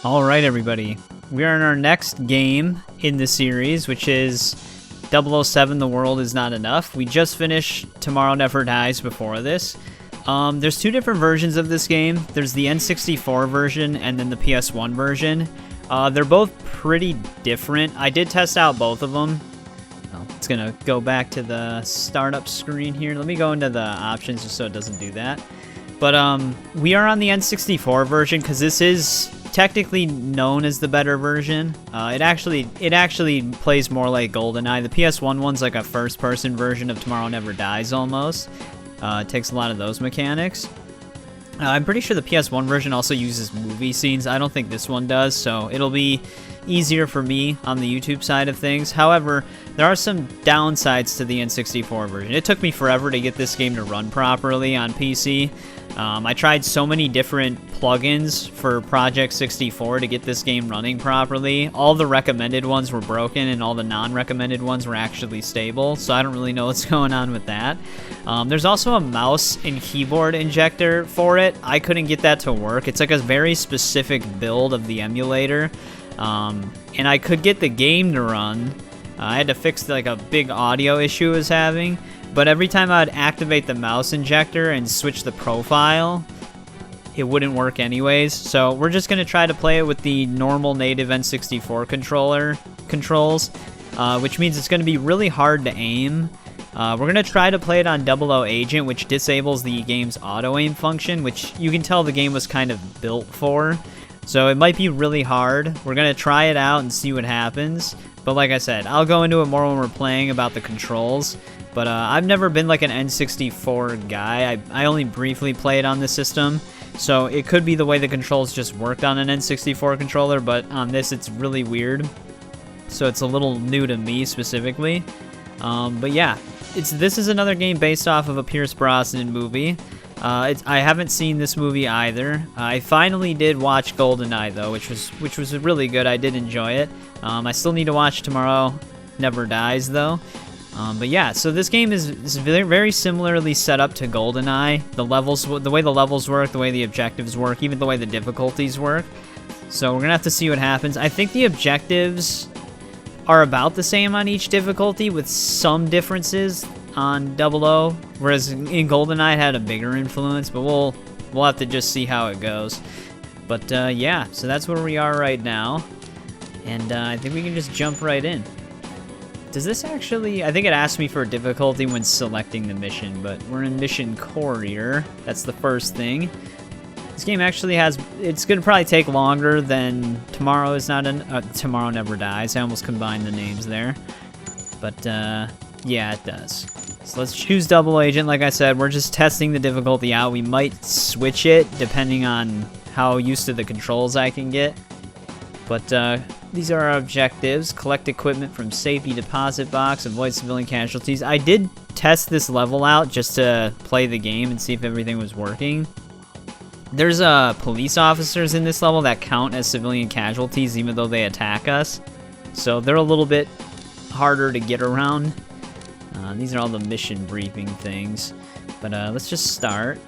Alright everybody, we are in our next game in the series, which is 007 The World Is Not Enough. We just finished Tomorrow Never Dies before this. There's two different versions of this game. There's the N64 version and then the PS1 version. They're both pretty different. I did test out both of them. It's gonna go back to the startup screen here. Let me go into the options just so it doesn't do that. But we are on the N64 version because this is technically known as the better version. It actually plays more like GoldenEye. The PS1 one's like a first-person version of Tomorrow Never Dies almost. It takes a lot of those mechanics. I'm pretty sure the PS1 version also uses movie scenes. I don't think this one does, so it'll be easier for me on the YouTube side of things. However, there are some downsides to the N64 version. It took me forever to get this game to run properly on PC. I tried so many different plugins for Project 64 to get this game running properly. All the recommended ones were broken and all the non-recommended ones were actually stable, so I don't really know what's going on with that. There's also a mouse and keyboard injector for it. I couldn't get that to work. It's like a very specific build of the emulator, and I could get the game to run. I had to fix like a big audio issue I was having. But every time I'd activate the mouse injector and switch the profile, it wouldn't work anyways. So we're just going to try to play it with the normal native N64 controls, which means it's going to be really hard to aim. We're going to try to play it on 00 Agent, which disables the game's auto-aim function, which you can tell the game was kind of built for. So it might be really hard. We're going to try it out and see what happens. But like I said, I'll go into it more when we're playing about the controls. But I've never been like an N64 guy. I only briefly played on the system, so it could be the way the controls just worked on an N64 controller, but on this it's really weird. So it's a little new to me specifically. But yeah, this is another game based off of a Pierce Brosnan movie. I haven't seen this movie either. I finally did watch GoldenEye though, which was really good. I did enjoy it. I still need to watch Tomorrow Never Dies though. But yeah, so this game is very, very similarly set up to GoldenEye. The way the levels work, the way the objectives work, even the way the difficulties work. So we're gonna have to see what happens. I think the objectives are about the same on each difficulty with some differences on 00, whereas in GoldenEye it had a bigger influence, but we'll have to just see how it goes. But yeah, so that's where we are right now. And I think we can just jump right in. Does this actually... I think it asked me for difficulty when selecting the mission, but we're in mission Courier. That's the first thing. This game actually has... It's going to probably take longer than Tomorrow Never Dies. I almost combined the names there. But, yeah, it does. So let's choose 00 Agent. Like I said, we're just testing the difficulty out. We might switch it depending on how used to the controls I can get. But, these are our objectives. Collect equipment from safety deposit box. Avoid civilian casualties. I did test this level out just to play the game and see if everything was working. There's police officers in this level that count as civilian casualties even though they attack us. So they're a little bit harder to get around. These are all the mission briefing things. But let's just start.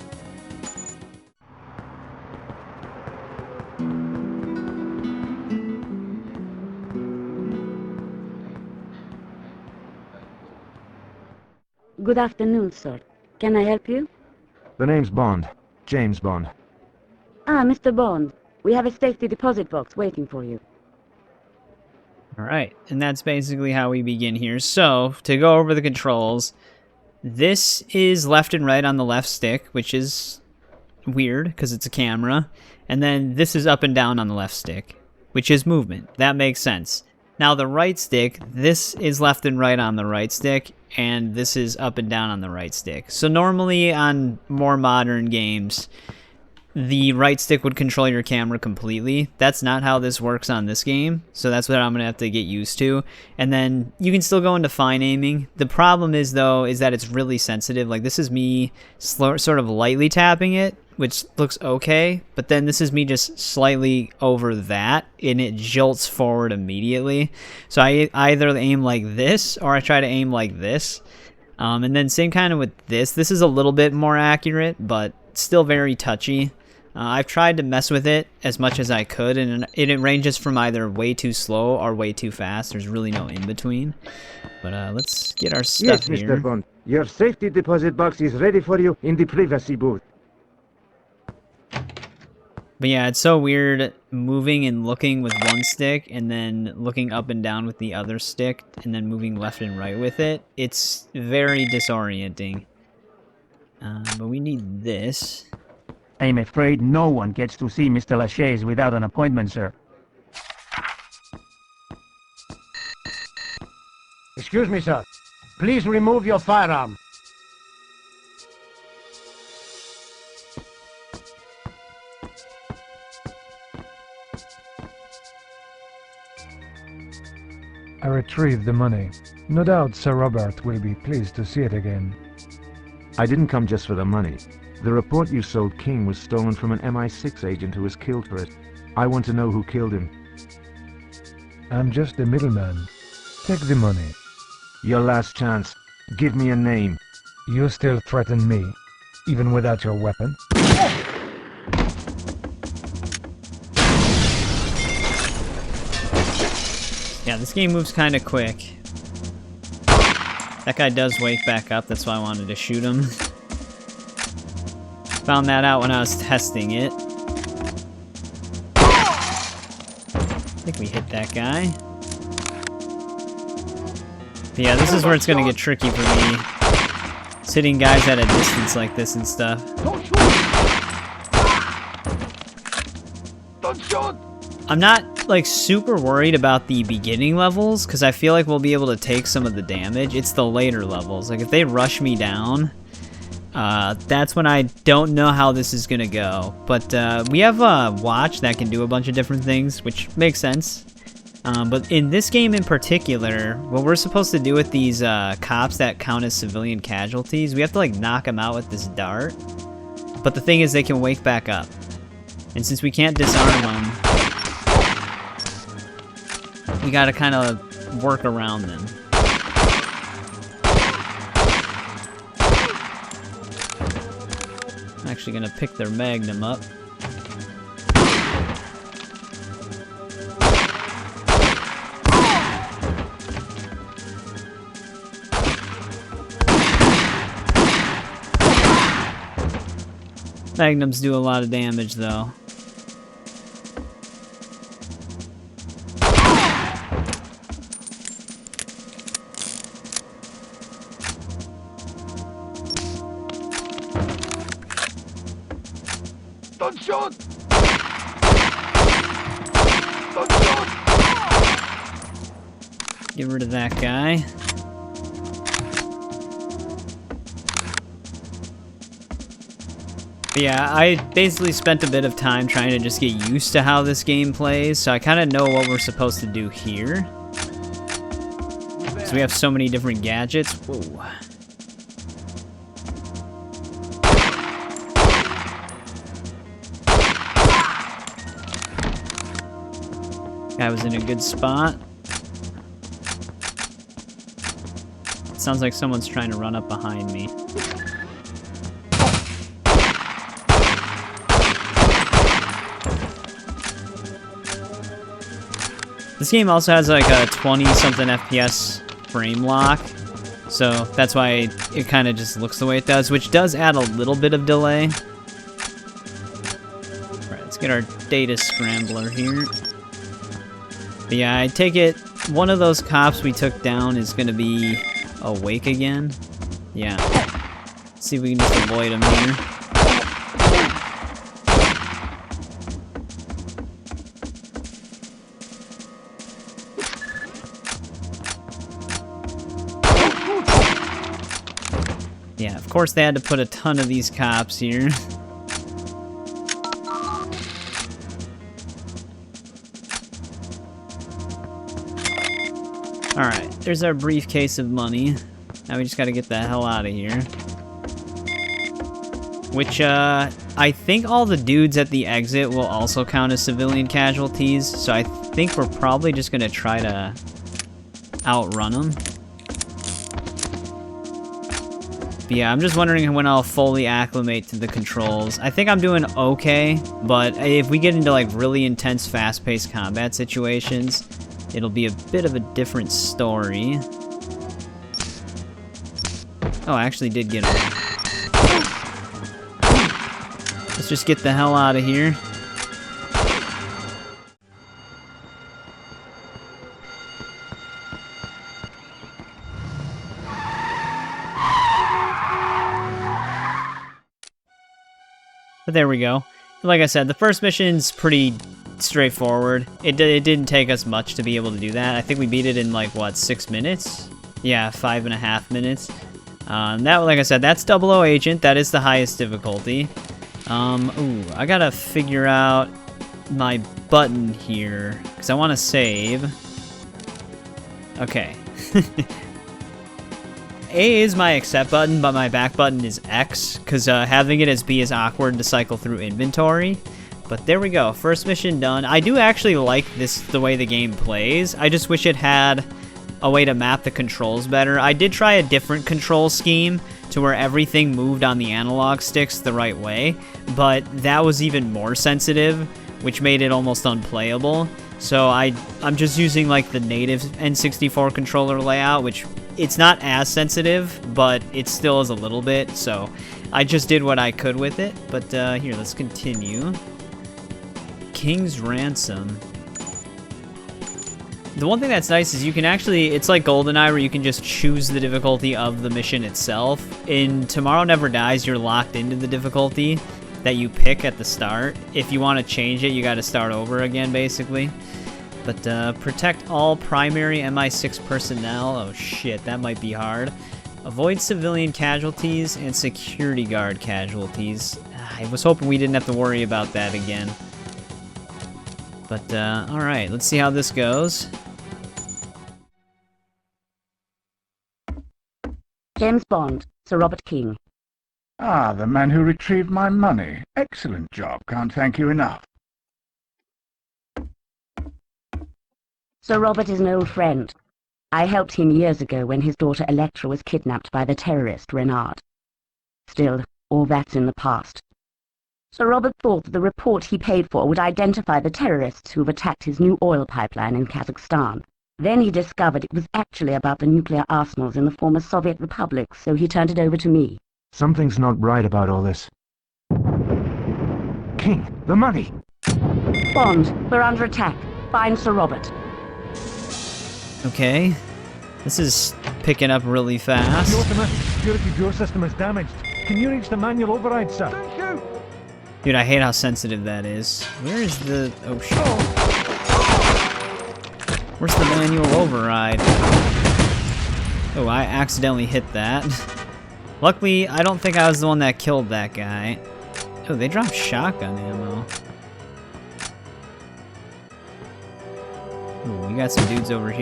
Good afternoon, sir. Can I help you? The name's Bond. James Bond. Ah, Mr. Bond. We have a safety deposit box waiting for you. Alright, and that's basically how we begin here. So, to go over the controls, this is left and right on the left stick, which is weird because it's a camera. And then this is up and down on the left stick, which is movement. That makes sense. Now the right stick, this is left and right on the right stick, and this is up and down on the right stick. So normally on more modern games, the right stick would control your camera completely. That's not how this works on this game, so that's what I'm going to have to get used to. And then you can still go into fine aiming. The problem is, though, is that it's really sensitive. Like, this is me sort of lightly tapping it, which looks okay, but then this is me just slightly over that, and it jolts forward immediately. So I either aim like this, or I try to aim like this. And then same kind of with this. This is a little bit more accurate, but still very touchy. I've tried to mess with it as much as I could, and it ranges from either way too slow or way too fast. There's really no in between. But let's get our stuff yes, here. Mr. Bond. Your safety deposit box is ready for you in the privacy booth. But yeah, it's so weird moving and looking with one stick and then looking up and down with the other stick and then moving left and right with it. It's very disorienting. But we need this. I'm afraid no one gets to see Mr. Lachey's without an appointment, sir. Excuse me, sir. Please remove your firearm. I retrieved the money. No doubt Sir Robert will be pleased to see it again. I didn't come just for the money. The report you sold King was stolen from an MI6 agent who was killed for it. I want to know who killed him. I'm just the middleman. Take the money. Your last chance. Give me a name. You still threaten me, even without your weapon? Yeah, this game moves kind of quick. That guy does wake back up, that's why I wanted to shoot him. Found that out when I was testing it. I think we hit that guy. But yeah, this is where it's gonna get tricky for me. Sitting guys at a distance like this and stuff. Don't shoot! I'm not, like, super worried about the beginning levels, because I feel like we'll be able to take some of the damage. It's the later levels. Like, if they rush me down, that's when I don't know how this is gonna go. But we have a watch that can do a bunch of different things, which makes sense. But in this game in particular, what we're supposed to do with these cops that count as civilian casualties, we have to, like, knock them out with this dart. But the thing is, they can wake back up. And since we can't disarm them, we gotta kind of work around them. I'm actually gonna pick their magnum up. Magnums do a lot of damage, though. Don't shoot! Don't shoot! Get rid of that guy. But yeah, I basically spent a bit of time trying to just get used to how this game plays, so I kind of know what we're supposed to do here. So we have so many different gadgets. Whoa. Guy was in a good spot. It sounds like someone's trying to run up behind me. This game also has like a 20-something FPS frame lock, so that's why it kind of just looks the way it does, which does add a little bit of delay. Alright, let's get our data scrambler here. But yeah, I take it one of those cops we took down is going to be awake again. Yeah. Let's see if we can just avoid him here. Yeah, of course they had to put a ton of these cops here. Alright, there's our briefcase of money. Now we just gotta get the hell out of here. Which, I think all the dudes at the exit will also count as civilian casualties, so I think we're probably just gonna try to outrun them. But yeah, I'm just wondering when I'll fully acclimate to the controls. I think I'm doing okay, but if we get into like really intense, fast-paced combat situations, it'll be a bit of a different story. Oh, I actually did get him. Let's just get the hell out of here. But there we go. Like I said, the first mission's pretty straightforward. It didn't take us much to be able to do that. I think we beat it in like, what, 6 minutes? Yeah, 5.5 minutes. That, like I said, that's 00 Agent. That is the highest difficulty. Ooh, I gotta figure out my button here, because I want to save. Okay. A is my accept button, but my back button is X, because having it as B is awkward to cycle through inventory. But there we go, first mission done. I do actually like the way the game plays. I just wish it had a way to map the controls better. I did try a different control scheme to where everything moved on the analog sticks the right way, but that was even more sensitive, which made it almost unplayable. So I'm just using like the native N64 controller layout, which it's not as sensitive, but it still is a little bit, so I just did what I could with it. But here, let's continue. King's Ransom. The one thing that's nice is you can actually, it's like GoldenEye where you can just choose the difficulty of the mission itself. In Tomorrow Never Dies, you're locked into the difficulty that you pick at the start. If you want to change it, you got to start over again, basically. But protect all primary MI6 personnel. Oh shit, that might be hard. Avoid civilian casualties and security guard casualties. I was hoping we didn't have to worry about that again. But alright, let's see how this goes. James Bond, Sir Robert King. Ah, the man who retrieved my money. Excellent job. Can't thank you enough. Sir Robert is an old friend. I helped him years ago when his daughter Electra was kidnapped by the terrorist Renard. Still, all that's in the past. Sir Robert thought that the report he paid for would identify the terrorists who've attacked his new oil pipeline in Kazakhstan. Then he discovered it was actually about the nuclear arsenals in the former Soviet republics, so he turned it over to me. Something's not right about all this. King, the money! Bond, we're under attack. Find Sir Robert. Okay. This is picking up really fast. The automatic security door system is damaged. Can you reach the manual override, sir? Thank you! Dude, I hate how sensitive that is. Where is the... Oh, shit. Where's the manual override? Oh, I accidentally hit that. Luckily, I don't think I was the one that killed that guy. Oh, they dropped shotgun ammo. Ooh, we got some dudes over here.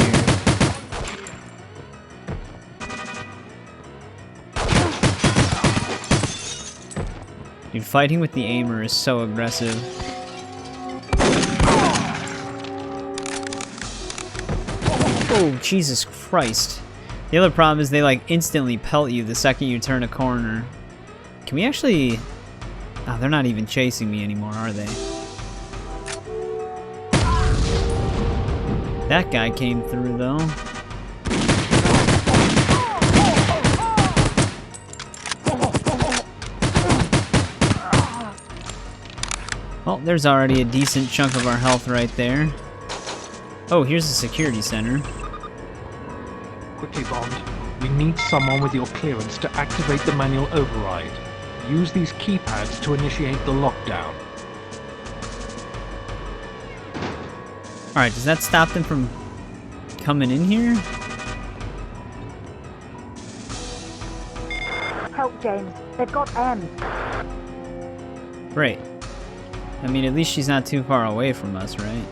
Dude, fighting with the aimer is so aggressive. Oh, Jesus Christ. The other problem is they, like, instantly pelt you the second you turn a corner. Can we actually... Oh, they're not even chasing me anymore, are they? That guy came through, though. Well, there's already a decent chunk of our health right there. Oh, here's the security center. Quickly, Bond. We need someone with your clearance to activate the manual override. Use these keypads to initiate the lockdown. Alright, does that stop them from coming in here? Help, James. They've got M. Great. I mean, at least she's not too far away from us, right?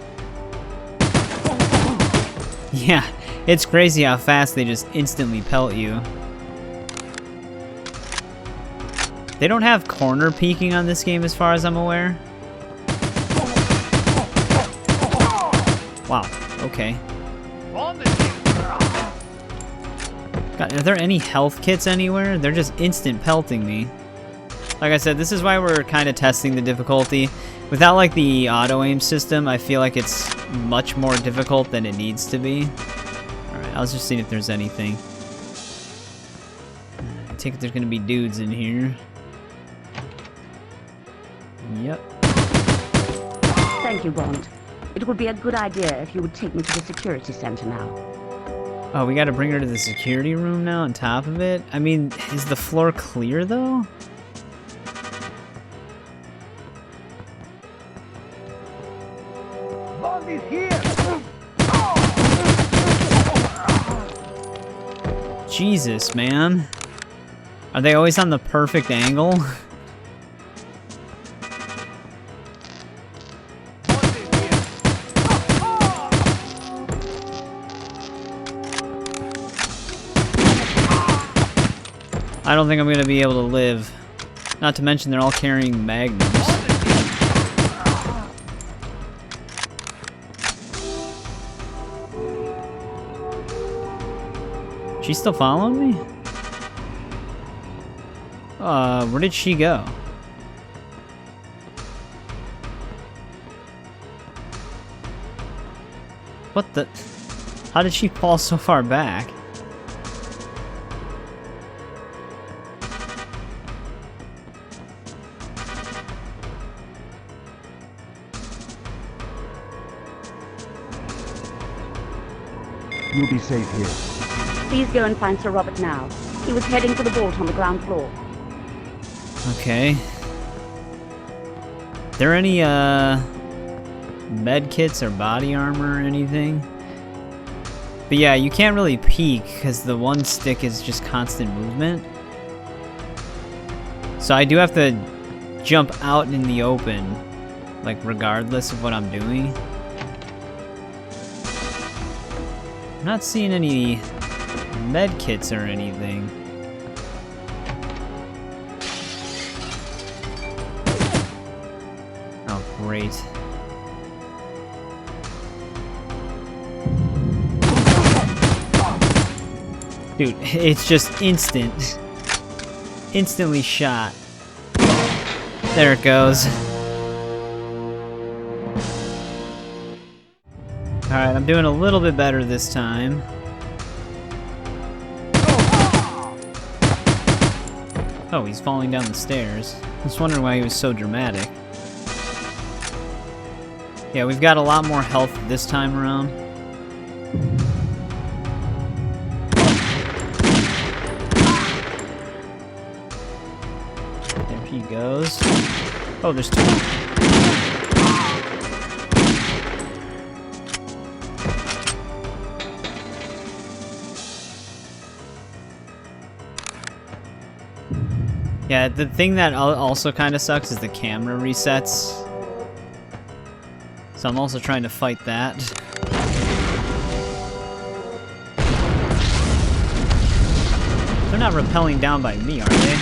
Yeah, it's crazy how fast they just instantly pelt you. They don't have corner peeking on this game as far as I'm aware. Wow, okay. God, are there any health kits anywhere? They're just instant pelting me. Like I said, this is why we're kind of testing the difficulty. Without like the auto-aim system, I feel like it's much more difficult than it needs to be. Alright, I was just seeing if there's anything. I take it there's gonna be dudes in here. Yep. Thank you, Bond. It would be a good idea if you would take me to the security center now. Oh, we gotta bring her to the security room now on top of it? I mean, is the floor clear though? Bond is here! Jesus, man. Are they always on the perfect angle? I don't think I'm gonna be able to live. Not to mention they're all carrying magnums. She's still following me? Where did she go? What the? How did she fall so far back? You'll be safe here. Please go and find Sir Robert now. He was heading for the vault on the ground floor. Okay. There any, med kits or body armor or anything? But yeah, you can't really peek because the one stick is just constant movement. So I do have to jump out in the open, like regardless of what I'm doing. I'm not seeing any med kits or anything. Oh, great. Dude, it's just instant. Instantly shot. There it goes. Alright, I'm doing a little bit better this time. Oh, he's falling down the stairs. I was wondering why he was so dramatic. Yeah, we've got a lot more health this time around. There he goes. Oh, there's two. Yeah, the thing that also kind of sucks is the camera resets. So I'm also trying to fight that. They're not rappelling down by me, are they?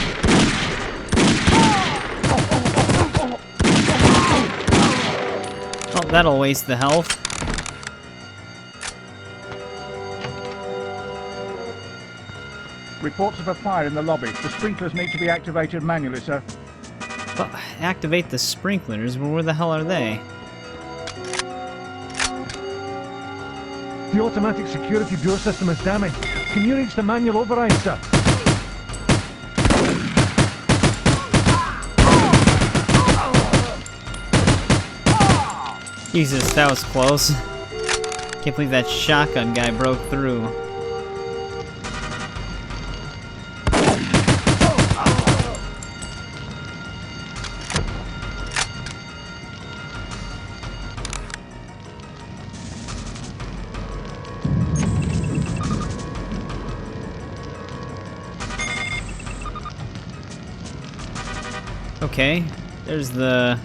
Oh, that'll waste the health. Reports of a fire in the lobby. The sprinklers need to be activated manually, sir. Well, activate the sprinklers? Well, where the hell are they? The automatic security door system is damaged. Can you reach the manual override, sir? Jesus, that was close. Can't believe that shotgun guy broke through. Okay, there's the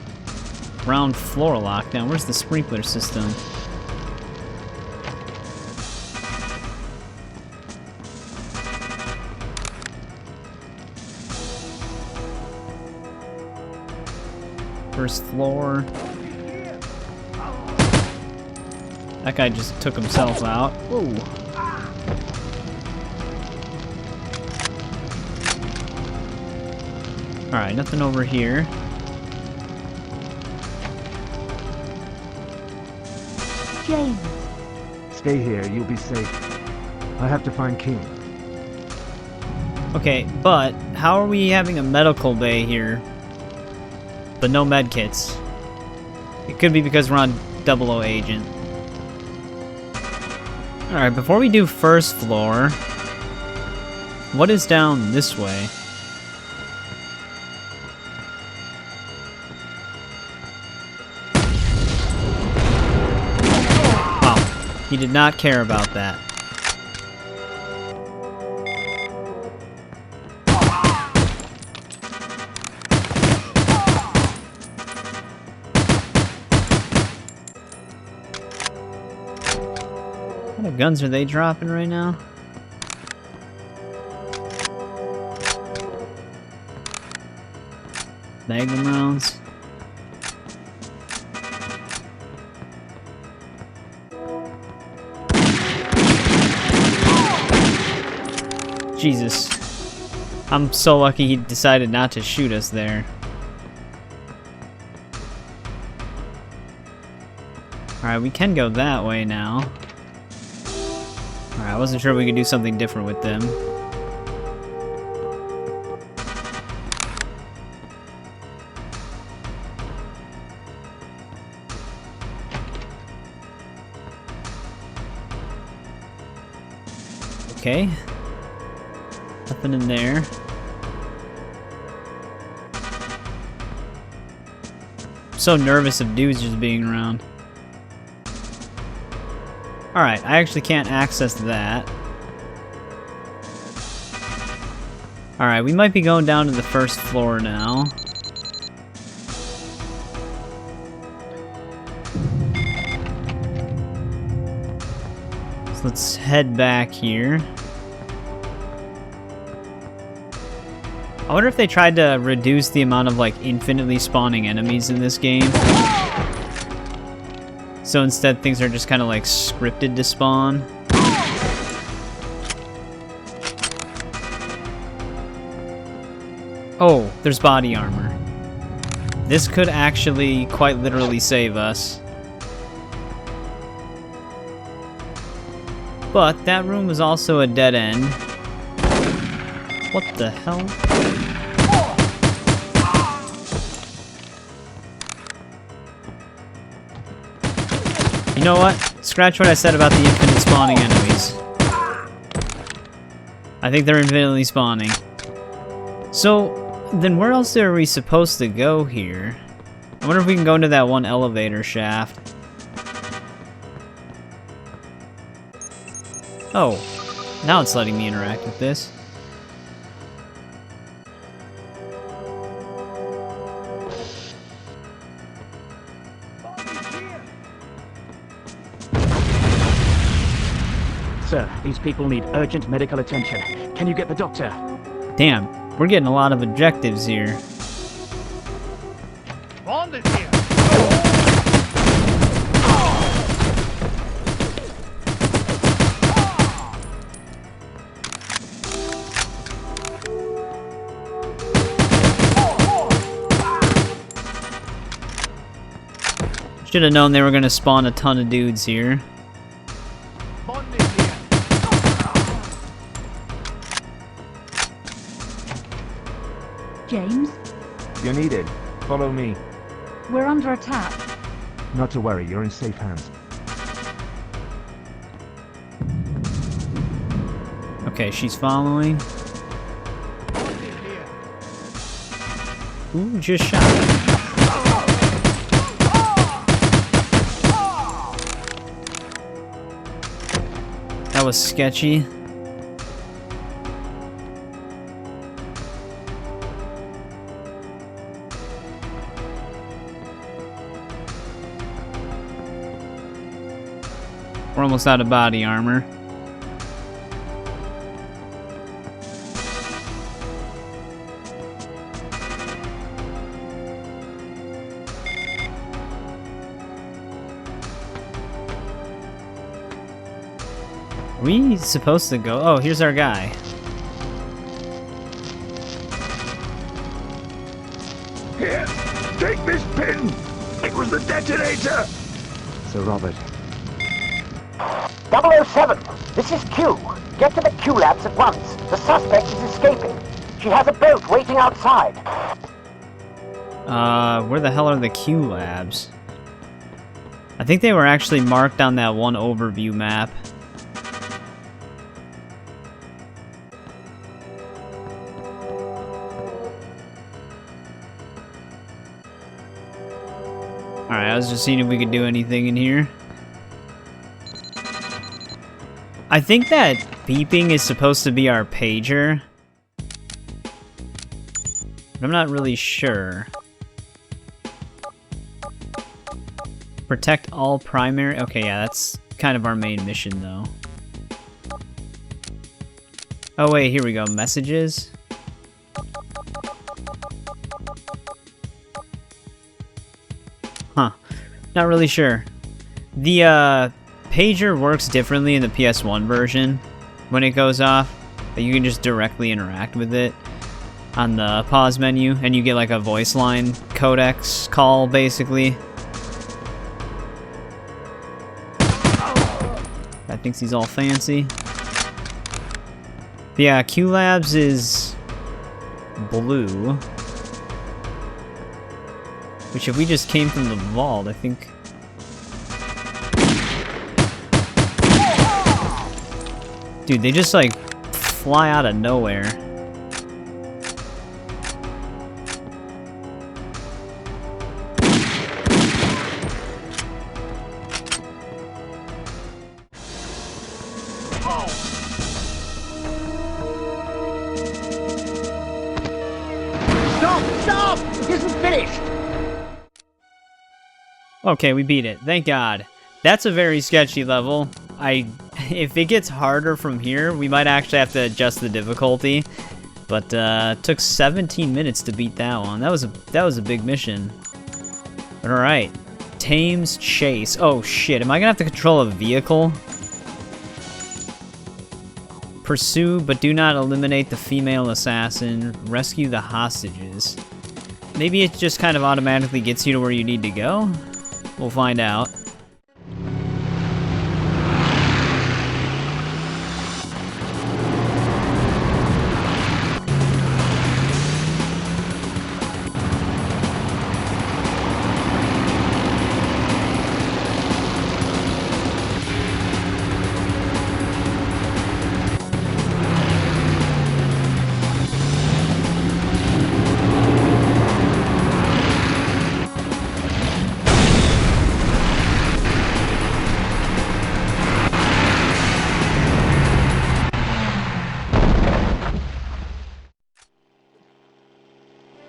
ground floor lockdown. Where's the sprinkler system? First floor. That guy just took himself out. Whoa. Alright, nothing over here. James. Stay here, you'll be safe. I have to find King. Okay, but how are we having a medical bay here, but no medkits? It could be because we're on 00 agent. Alright, before we do first floor, what is down this way? Wow, he did not care about that. What kind of guns are they dropping right now? Magnum rounds. Jesus. I'm so lucky he decided not to shoot us there. Alright, we can go that way now. Alright, I wasn't sure we could do something different with them. Okay. Nothing in there. I'm so nervous of dudes just being around. Alright, I actually can't access that. Alright, we might be going down to the first floor now. So let's head back here. I wonder if they tried to reduce the amount of, like, infinitely spawning enemies in this game. So instead, things are just kind of, like, scripted to spawn. Oh, there's body armor. This could actually quite literally save us. But that room is also a dead end. What the hell? You know what? Scratch what I said about the infinite spawning enemies. I think they're infinitely spawning. So, then where else are we supposed to go here? I wonder if we can go into that one elevator shaft. Oh, now it's letting me interact with this. Sir, these people need urgent medical attention. Can you get the doctor? Damn, we're getting a lot of objectives here. Bond is here. Should have known they were going to spawn a ton of dudes here. Bond is here. James, You're needed. Follow me. we're under attack. Not to worry, you're in safe hands. Okay, she's following. Bond is here. Ooh, just shot. That was sketchy. We're almost out of body armor. Are we supposed to go? Oh, here's our guy. Here, take this pin! It was the detonator! Sir Robert. 007, this is Q. Get to the Q labs at once. The suspect is escaping. She has a boat waiting outside. Where the hell are the Q labs? I think they were actually marked on that one overview map. Alright, I was just seeing if we could do anything in here. I think that beeping is supposed to be our pager. But I'm not really sure. Protect all primary... Okay, yeah, that's kind of our main mission, though. Oh, wait, here we go. Messages. Huh. Not really sure. The, pager works differently in the PS1 version when it goes off. But you can just directly interact with it on the pause menu, and you get, like, a voice line codex call, basically. Guy thinks he's all fancy. But yeah, Q Labs is blue. Which, if we just came from the vault, I think... Dude, they just, like, fly out of nowhere. Stop! It isn't finished! Okay, we beat it. Thank God. That's a very sketchy level. If it gets harder from here, we might actually have to adjust the difficulty. But it took 17 minutes to beat that one. That was a big mission. But all right, Thames chase. Oh shit! Am I gonna have to control a vehicle? Pursue, but do not eliminate the female assassin. Rescue the hostages. Maybe it just kind of automatically gets you to where you need to go? We'll find out.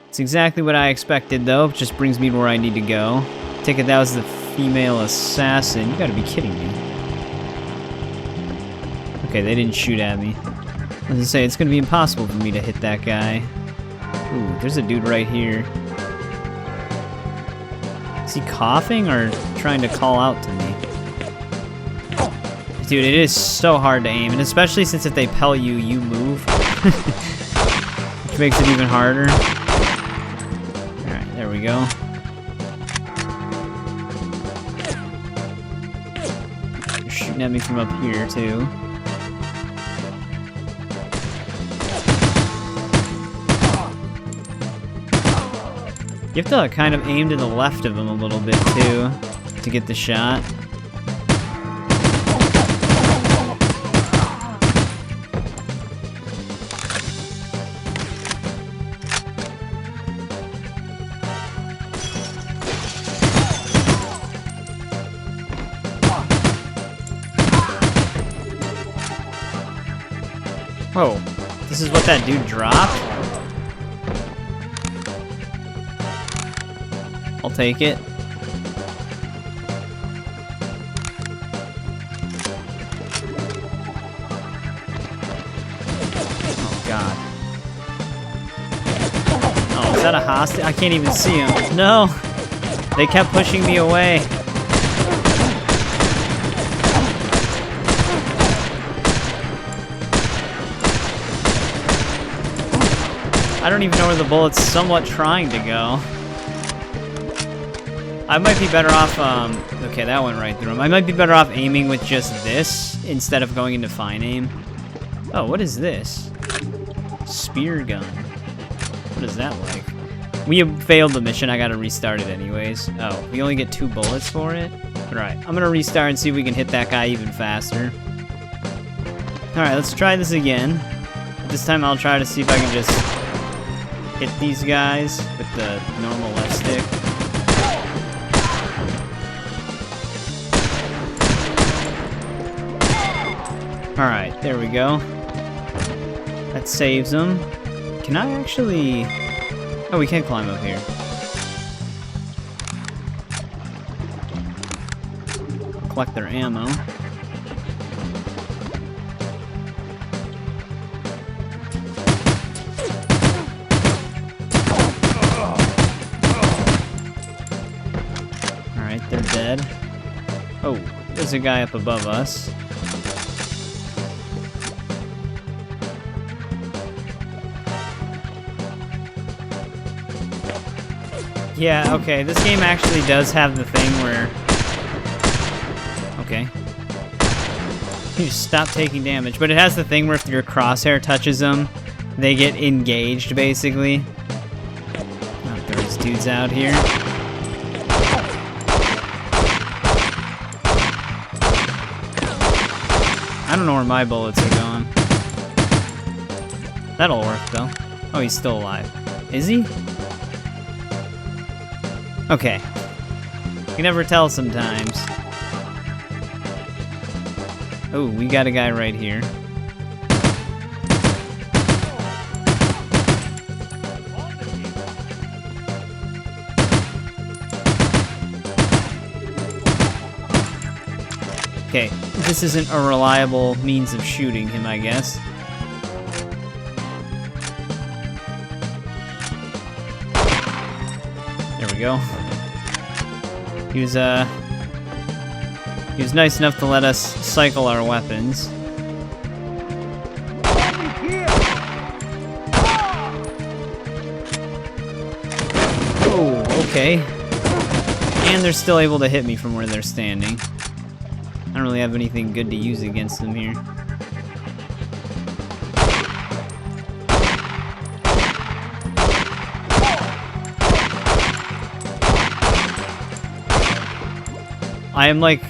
It's exactly what I expected, though. It just brings me to where I need to go. Take it that was the female assassin. You gotta be kidding me. Okay, they didn't shoot at me. I was gonna say, it's gonna be impossible for me to hit that guy. Ooh, there's a dude right here. Is he coughing or trying to call out to me? Dude, it is so hard to aim, and especially since if they pell you, you move. Which makes it even harder. There we go. They're shooting at me from up here, too. You have to kind of aim to the left of him a little bit, too, to get the shot. Oh, this is what that dude dropped? I'll take it. Oh, God. Oh, is that a hostage? I can't even see him. No! They kept pushing me away. I don't even know where the bullet's somewhat trying to go. I might be better off, okay, that went right through him. I might be better off aiming with just this instead of going into fine aim. Oh, what is this? Spear gun. What is that like? We have failed the mission. I gotta restart it anyways. Oh, we only get 2 bullets for it? Alright, I'm gonna restart and see if we can hit that guy even faster. Alright, let's try this again. This time I'll try to see if I can just hit these guys with the normal left stick. Alright, there we go. That saves them. Can I actually... Oh, we can climb up here. Collect their ammo. Alright, they're dead. Oh, there's a guy up above us. Yeah, okay, this game actually does have the thing where... Okay. You just stop taking damage, but it has the thing where if your crosshair touches them, they get engaged, basically. Oh, there's dudes out here. I don't know where my bullets are going. That'll work, though. Oh, he's still alive. Is he? Okay. You can never tell sometimes. Oh, we got a guy right here. Okay, this isn't a reliable means of shooting him, I guess. There we go. He was nice enough to let us cycle our weapons. Oh, okay. And they're still able to hit me from where they're standing. I don't really have anything good to use against them here. I am like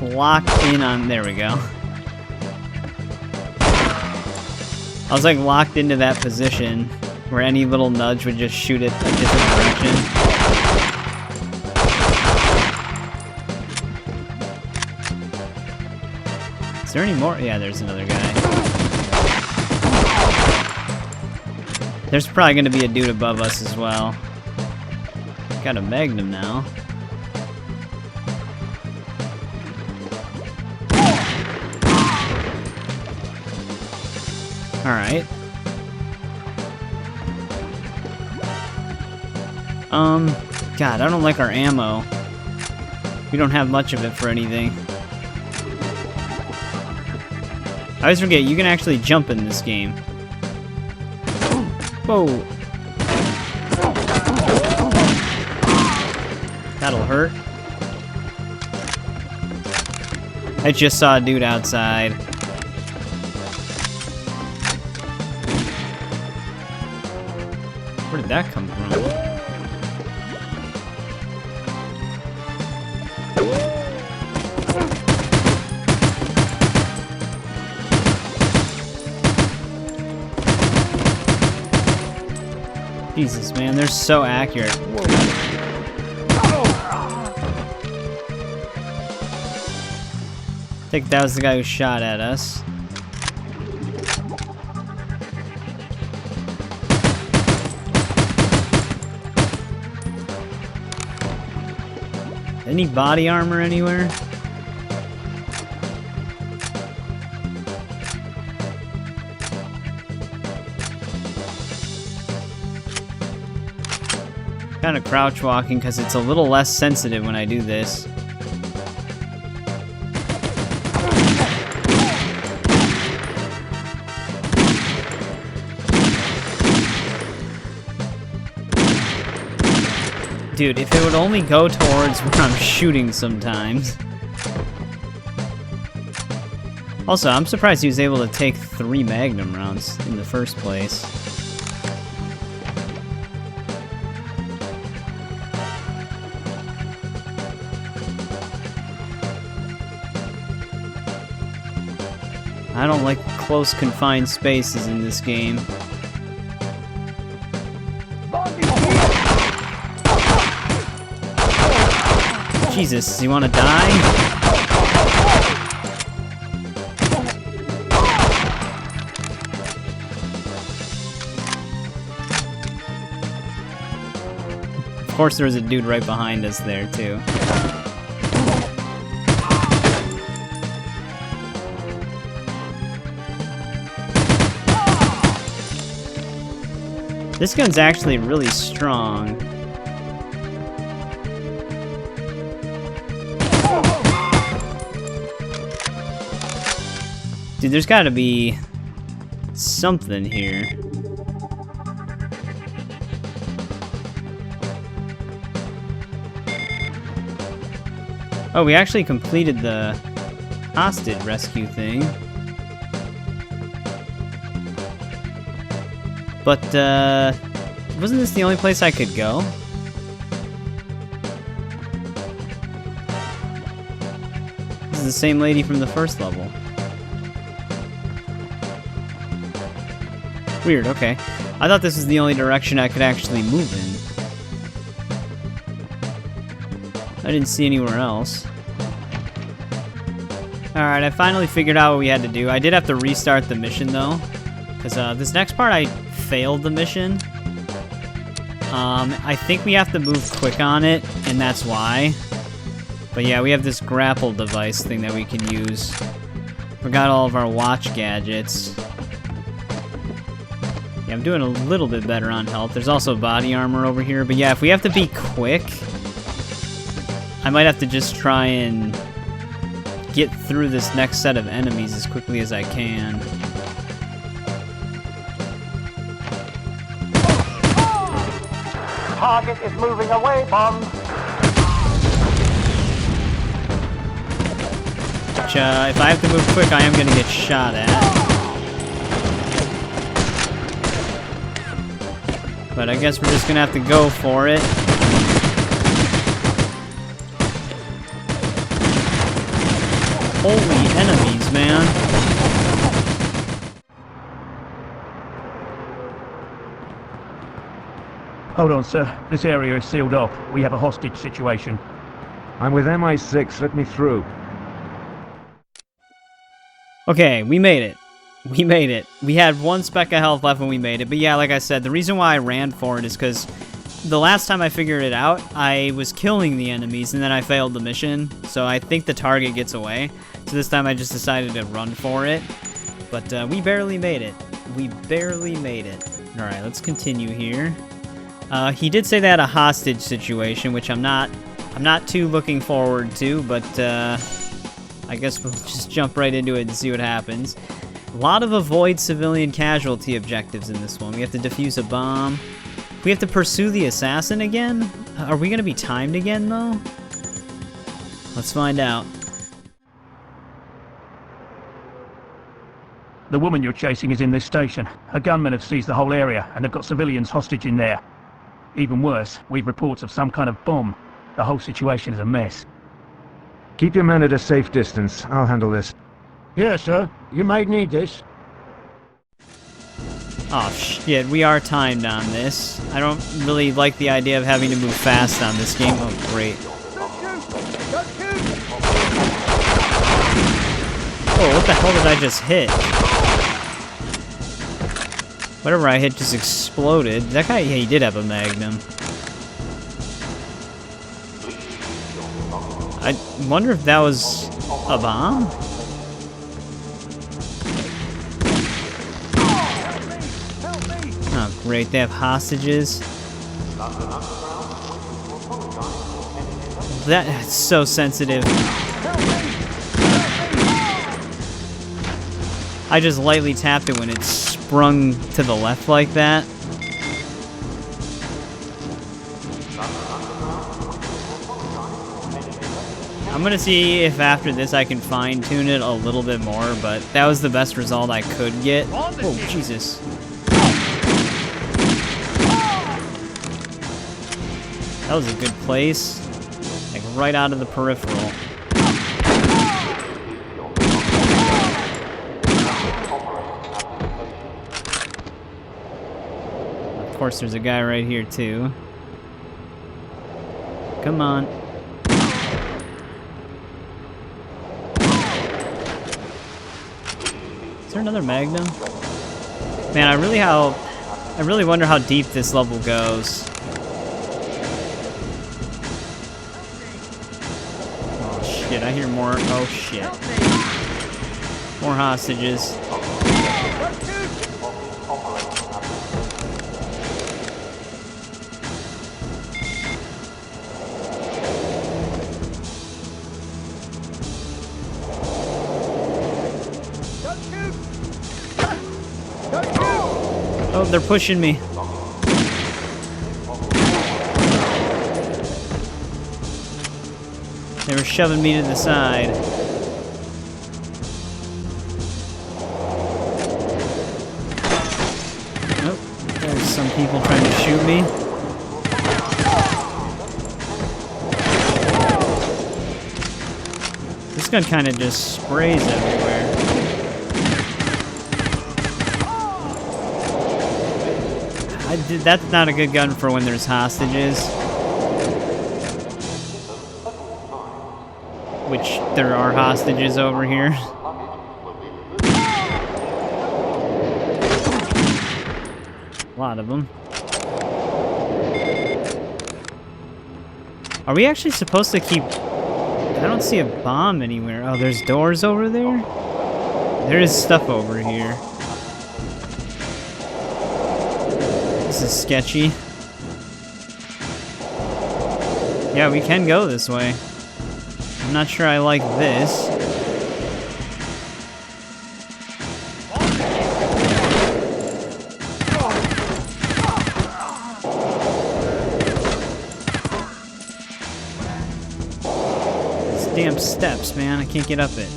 locked in on, there we go. I was like locked into that position where any little nudge would just shoot it a different direction. Is there any more? Yeah, there's another guy. There's probably gonna be a dude above us as well. Got a Magnum now. Alright. God, I don't like our ammo. We don't have much of it for anything. I always forget, you can actually jump in this game. Whoa. That'll hurt. I just saw a dude outside. Where did that come from? Jesus, man, they're so accurate. Whoa. I think that was the guy who shot at us. Any body armor anywhere? Kind of crouch walking because it's a little less sensitive when I do this. Dude, if it would only go towards where I'm shooting sometimes. Also, I'm surprised he was able to take 3 Magnum rounds in the first place. I don't like close confined spaces in this game. Jesus, you wanna die? Of course there was a dude right behind us there, too. This gun's actually really strong. Dude, there's gotta be something here. Oh, we actually completed the hostage rescue thing. But, wasn't this the only place I could go? This is the same lady from the first level. Weird, okay. I thought this was the only direction I could actually move in. I didn't see anywhere else. Alright, I finally figured out what we had to do. I did have to restart the mission, though. Because this next part, I failed the mission. I think we have to move quick on it, and that's why. But yeah, we have this grapple device thing that we can use. Forgot all of our watch gadgets. Yeah, I'm doing a little bit better on health. There's also body armor over here. But yeah, if we have to be quick, I might have to just try and get through this next set of enemies as quickly as I can. Target is moving away, Bond. Which, if I have to move quick, I am gonna get shot at. But I guess we're just gonna have to go for it. Holy enemies, man. Hold on, sir. This area is sealed off. We have a hostage situation. I'm with MI6, let me through. Okay, we made it. We made it. We had 1 speck of health left when we made it. But yeah, like I said, the reason why I ran for it is because the last time I figured it out, I was killing the enemies and then I failed the mission. So I think the target gets away. So this time I just decided to run for it. But we barely made it. We barely made it. Alright, let's continue here. He did say they had a hostage situation, which I'm not too looking forward to, but I guess we'll just jump right into it and see what happens. A lot of avoid civilian casualty objectives in this one. We have to defuse a bomb. We have to pursue the assassin again? Are we gonna be timed again, though? Let's find out. The woman you're chasing is in this station. Her gunmen have seized the whole area, and they've got civilians hostage in there. Even worse, we've reports of some kind of bomb. The whole situation is a mess. Keep your men at a safe distance. I'll handle this. Yes, sir. You might need this. Oh shit, we are timed on this. I don't really like the idea of having to move fast on this game. Oh great. Oh, what the hell did I just hit? Whatever I hit just exploded. That guy, yeah, he did have a magnum. I wonder if that was a bomb? Oh, great. They have hostages. That's so sensitive. I just lightly tapped it when it sprung to the left like that. I'm gonna see if after this I can fine-tune it a little bit more, but that was the best result I could get. Oh, Jesus. That was a good place. Like, right out of the peripheral. Of course, there's a guy right here, too. Come on. Is there another Magnum? Man, I really wonder how deep this level goes. Oh shit, I hear more. Oh shit. More hostages. Oh, they're pushing me. They were shoving me to the side. Oh, there's some people trying to shoot me. This gun kind of just sprays everywhere. That's not a good gun for when there's hostages. Which, there are hostages over here. A lot of them. Are we actually supposed to keep... I don't see a bomb anywhere. Oh, there's doors over there? There is stuff over here. This is sketchy. Yeah, we can go this way. I'm not sure I like this. These damn steps, man. I can't get up it.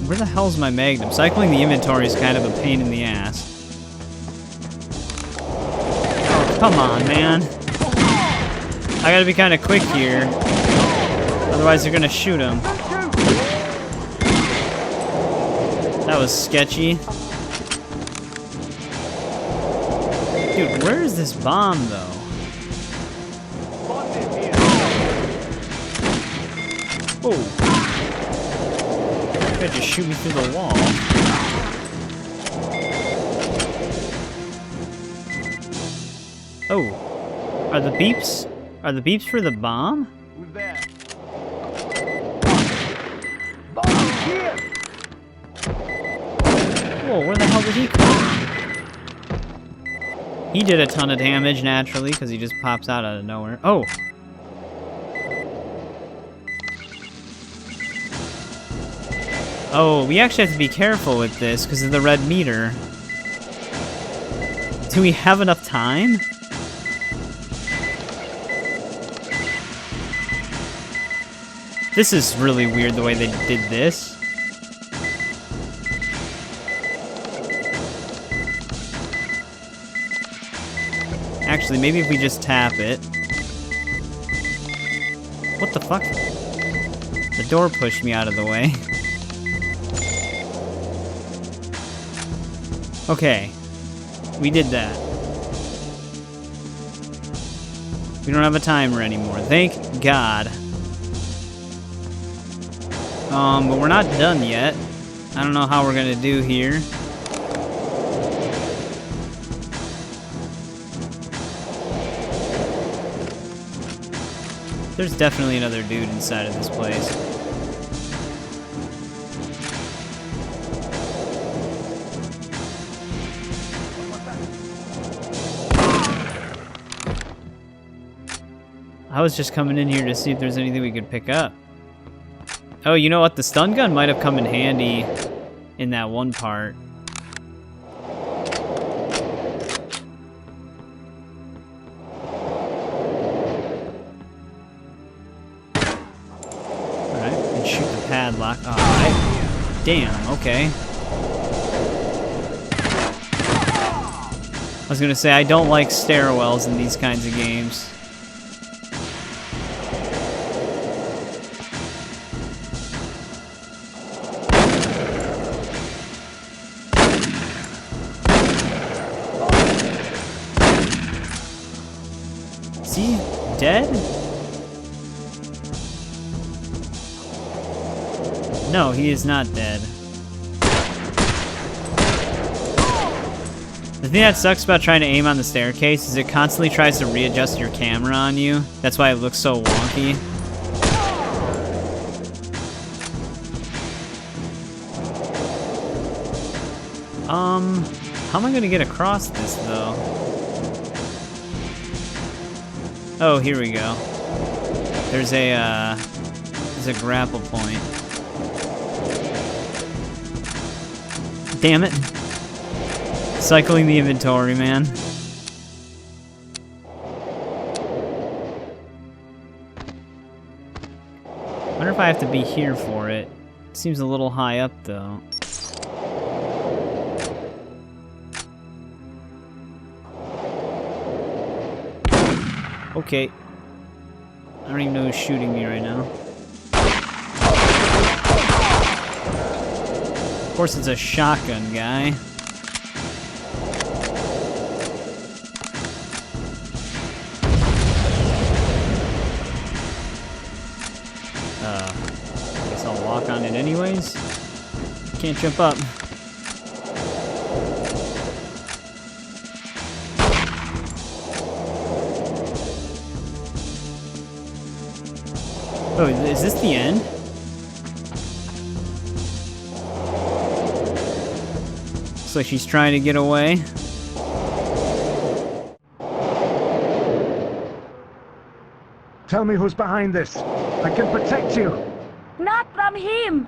Where the hell's my Magnum? Cycling the inventory is kind of a pain in the ass. Oh, come on, man. I gotta be kind of quick here. Otherwise they're gonna shoot him. That was sketchy. Dude, where is this bomb, though? Oh. Tried to shoot me through the wall. Oh. Are the beeps? Are the beeps for the bomb? Who's there? Whoa, where the hell did he come from? He did a ton of damage, naturally, because he just pops out of nowhere. Oh! Oh, we actually have to be careful with this because of the red meter. Do we have enough time? This is really weird the way they did this. Actually, maybe if we just tap it. What the fuck? The door pushed me out of the way. Okay. We did that. We don't have a timer anymore. Thank God. But we're not done yet. I don't know how we're gonna do here. There's definitely another dude inside of this place. I was just coming in here to see if there's anything we could pick up. Oh, you know what? The stun gun might have come in handy in that one part. padlock. Oh, damn, okay. I was gonna say, I don't like stairwells in these kinds of games. Is he dead? No, he is not dead. The thing that sucks about trying to aim on the staircase is it constantly tries to readjust your camera on you. That's why it looks so wonky. How am I gonna get across this though? Oh, here we go. There's a grapple point. Damn it. Cycling the inventory, man. Wonder if I have to be here for it. Seems a little high up, though. Okay. I don't even know who's shooting me right now. Of course, it's a shotgun guy. Guess I'll walk on it anyways. Can't jump up. Oh, is this the end? Looks like she's trying to get away. Tell me who's behind this. I can protect you. Not from him!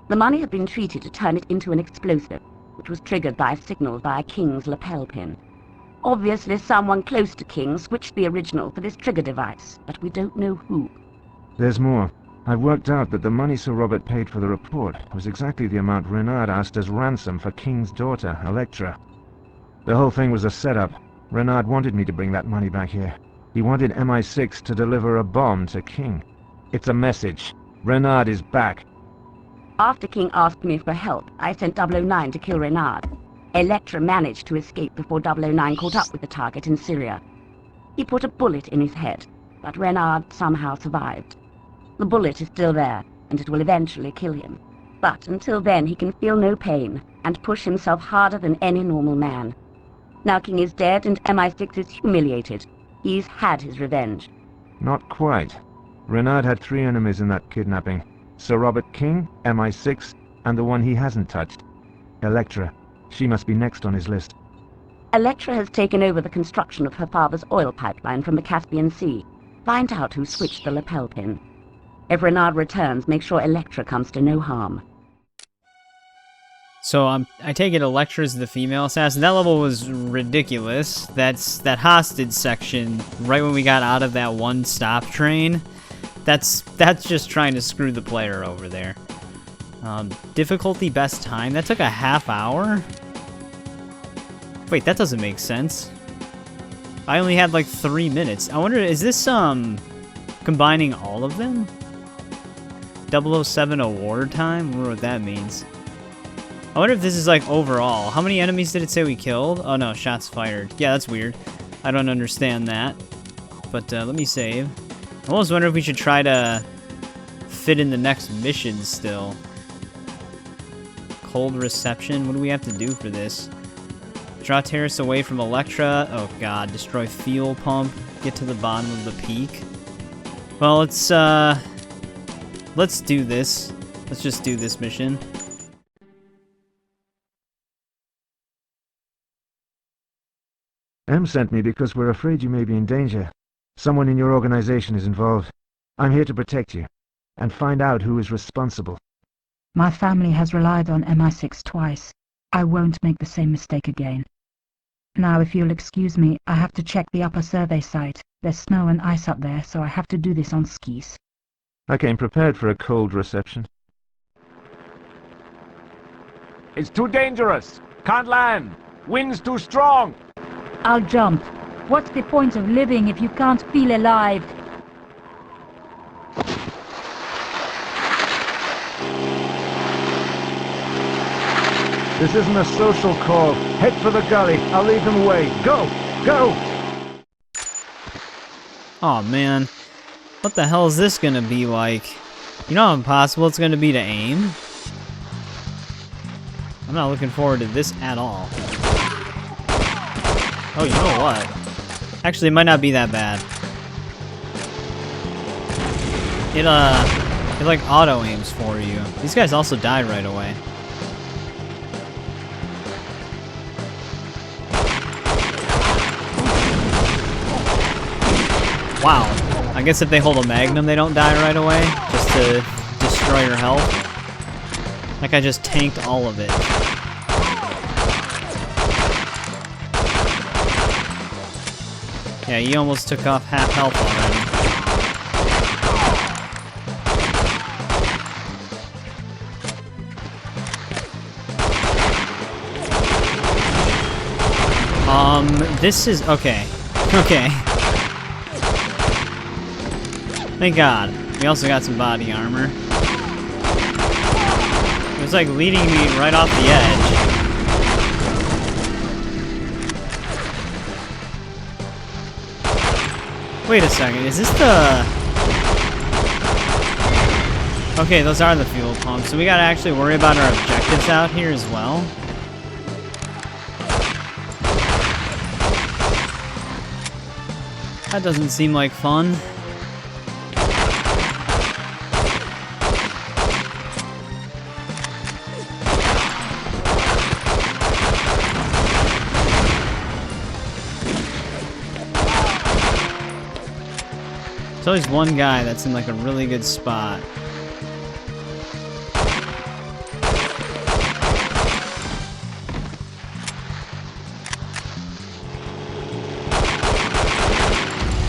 The money had been treated to turn it into an explosive, which was triggered by a signal via King's lapel pin. Obviously, someone close to King switched the original for this trigger device, but we don't know who. There's more. I've worked out that the money Sir Robert paid for the report was exactly the amount Renard asked as ransom for King's daughter, Electra. The whole thing was a setup. Renard wanted me to bring that money back here. He wanted MI6 to deliver a bomb to King. It's a message. Renard is back. After King asked me for help, I sent 009 to kill Renard. Electra managed to escape before 009 caught up with the target in Syria. He put a bullet in his head, but Renard somehow survived. The bullet is still there, and it will eventually kill him. But until then, he can feel no pain, and push himself harder than any normal man. Now King is dead, and MI6 is humiliated. He's had his revenge. Not quite. Renard had 3 enemies in that kidnapping. Sir Robert King, MI6, and the one he hasn't touched. Electra. She must be next on his list. Electra has taken over the construction of her father's oil pipeline from the Caspian Sea. Find out who switched the lapel pin. If Renard returns, make sure Electra comes to no harm. So I take it Electra's the female assassin. That level was ridiculous. That's that hostage section right when we got out of that one stop train. That's just trying to screw the player over there. Difficulty best time. That took a half hour? Wait, that doesn't make sense. I only had like 3 minutes. I wonder, is this combining all of them? 007 award time? I wonder what that means. I wonder if this is like overall. How many enemies did it say we killed? Oh no, shots fired. Yeah, that's weird. I don't understand that. But let me save. I almost wonder if we should try to fit in the next mission still. Cold reception. What do we have to do for this? Draw terrorists away from Electra. Oh god, destroy fuel pump. Get to the bottom of the peak. Well, let's do this. Let's just do this mission. M sent me because we're afraid you may be in danger. Someone in your organization is involved. I'm here to protect you. and find out who is responsible. My family has relied on MI6 twice. I won't make the same mistake again. Now, if you'll excuse me, I have to check the upper survey site. There's snow and ice up there, so I have to do this on skis. I came prepared for a cold reception. It's too dangerous. Can't land. Wind's too strong. I'll jump. What's the point of living if you can't feel alive? This isn't a social call. Head for the gully. I'll lead them away. Go! Go! Oh man. What the hell is this gonna be like? You know how impossible it's gonna be to aim? I'm not looking forward to this at all. Oh, you know what? Actually, it might not be that bad. It like auto aims for you. These guys also died right away. Wow. I guess if they hold a magnum, they don't die right away, just to destroy your health. Like I just tanked all of it. Yeah, you almost took off half health already. This is... okay. Okay. Thank God. We also got some body armor. It was like leading me right off the edge. Wait a second, is this the... okay, those are the fuel pumps, so we gotta actually worry about our objectives out here as well. That doesn't seem like fun. There's always one guy that's in like a really good spot.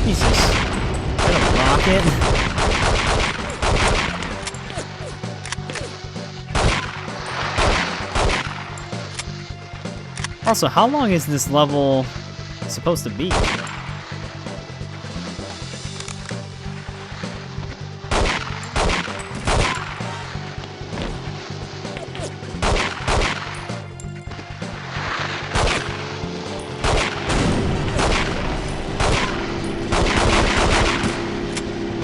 Jesus. Is that a rocket? Also, how long is this level supposed to be?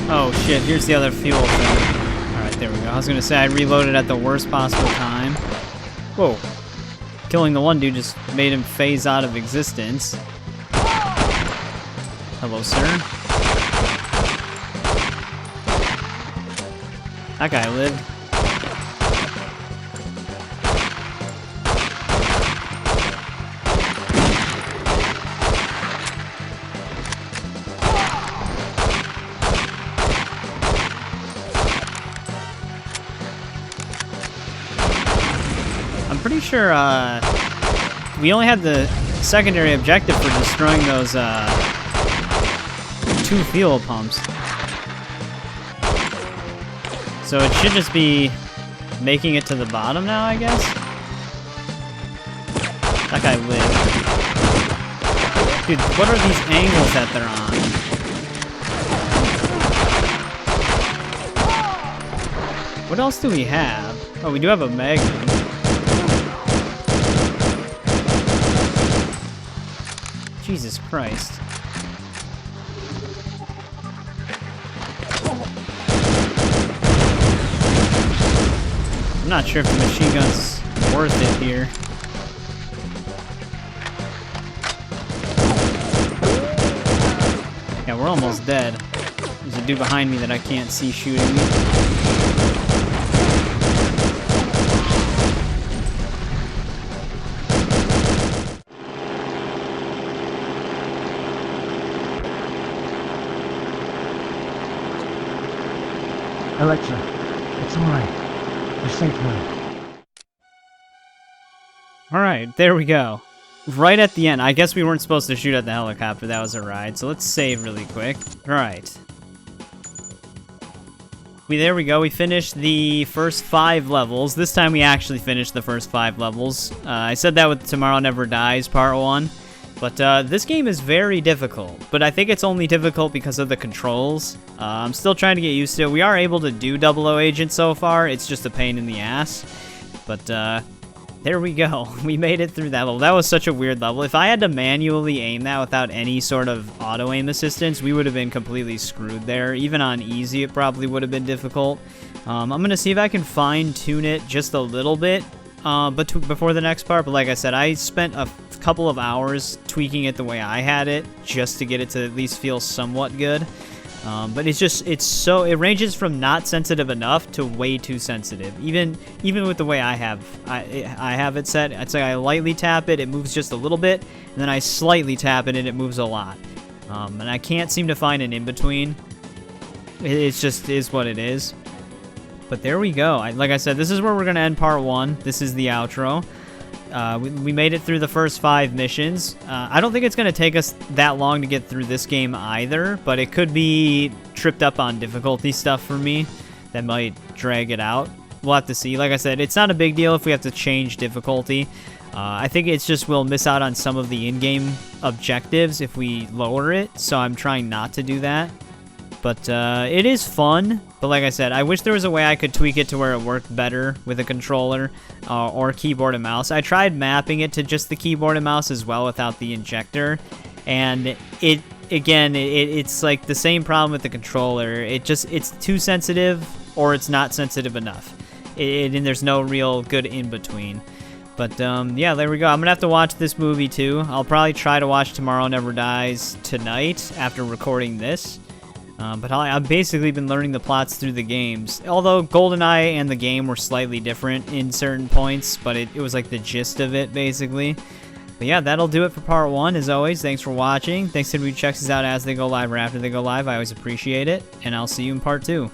Oh shit, here's the other fuel thing. Alright, there we go. I was gonna say I reloaded at the worst possible time. Whoa. Killing the one dude just made him phase out of existence. Hello, sir. That guy lived. I'm pretty sure, we only had the secondary objective for destroying those, 2 fuel pumps. So it should just be making it to the bottom now, I guess? That guy lived. Dude, what are these angles that they're on? What else do we have? Oh, we do have a magnum. Jesus Christ. I'm not sure if the machine gun's worth it here. Yeah, we're almost dead. There's a dude behind me that I can't see shooting me. Electra. It's alright. You're safe now. Alright, there we go. Right at the end. I guess we weren't supposed to shoot at the helicopter. That was a ride. So let's save really quick. Alright. There we go. We finished the first 5 levels. This time we actually finished the first 5 levels. I said that with Tomorrow Never Dies Part 1. But this game is very difficult. But I think it's only difficult because of the controls. I'm still trying to get used to it. We are able to do 00 Agent so far. It's just a pain in the ass. But there we go. We made it through that level. That was such a weird level. If I had to manually aim that without any sort of auto-aim assistance, we would have been completely screwed there. Even on easy, it probably would have been difficult. I'm going to see if I can fine-tune it just a little bit before the next part. But like I said, I spent a couple of hours tweaking it the way I had it just to get it to at least feel somewhat good. But it ranges from not sensitive enough to way too sensitive. Even with the way I have it set, it's like I lightly tap it, it moves just a little bit, and then I slightly tap it and it moves a lot. And I can't seem to find an in-between. It just is what it is. But there we go. Like I said, this is where we're going to end part 1. This is the outro. We made it through the first 5 missions. I don't think it's going to take us that long to get through this game either, but it could be tripped up on difficulty stuff for me that might drag it out. We'll have to see. Like I said, it's not a big deal if we have to change difficulty. I think it's just we'll miss out on some of the in-game objectives if we lower it, so I'm trying not to do that. But it is fun, but like I said, I wish there was a way I could tweak it to where it worked better with a controller or keyboard and mouse. I tried mapping it to just the keyboard and mouse as well without the injector, and it's like the same problem with the controller. It's too sensitive or it's not sensitive enough, and there's no real good in-between. But yeah, there we go. I'm gonna have to watch this movie too. I'll probably try to watch Tomorrow Never Dies tonight after recording this. But I've basically been learning the plots through the games. Although GoldenEye and the game were slightly different in certain points, but it was like the gist of it, basically. But yeah, that'll do it for part 1. As always, thanks for watching. Thanks to everybody who checks us out as they go live or after they go live. I always appreciate it. And I'll see you in part 2.